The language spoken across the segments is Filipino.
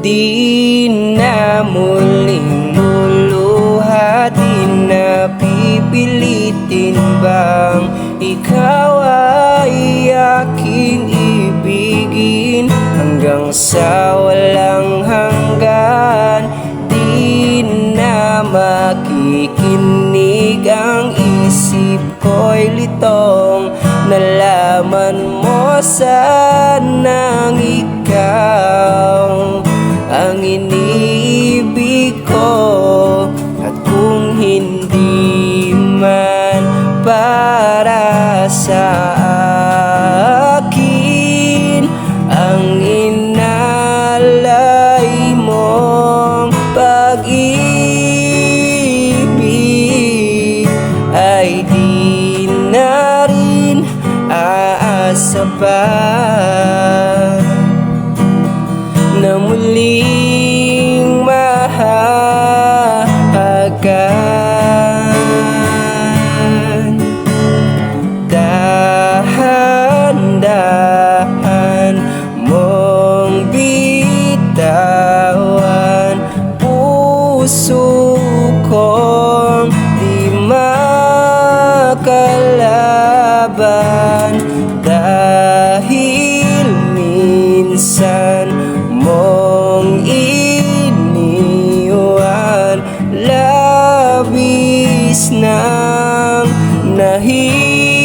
Di na muling luluha, di na pipilitin bang ikaw ay aking ibigin hanggang sa walang hanggan. Di na makikinig ang isip ko'y litong nalaman mo sanang ikaw ang iniibig ko. At kung hindi man para sa akin ang inalay mong pag-ibig, ay di na rin aasa pa na muling mahahagan. Dahan-dahan mong bitawan, puso kong di makalaban, dahil minsan mong iniwan, labis nang nahihirapan.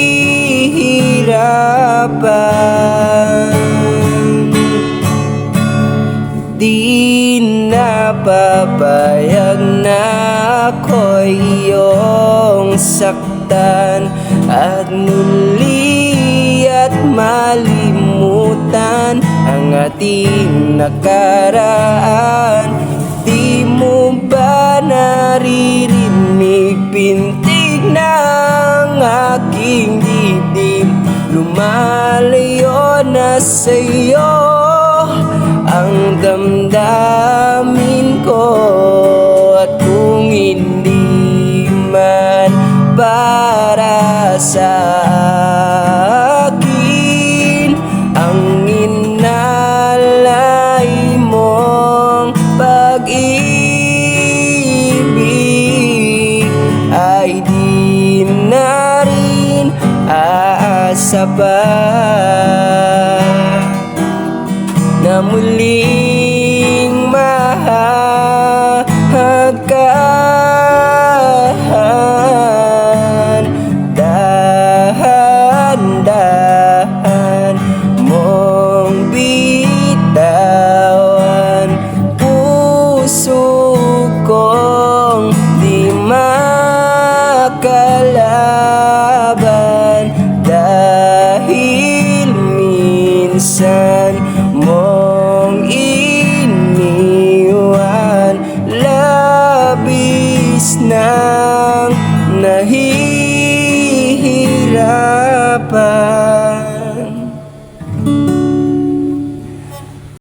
Di na papayag na ako'y iyong saktan at muli at malimutan ang ating nakaraan. Di mo ba naririnig pintig ng aking dibdib? Lumalayo na sa'yo ang damdamin.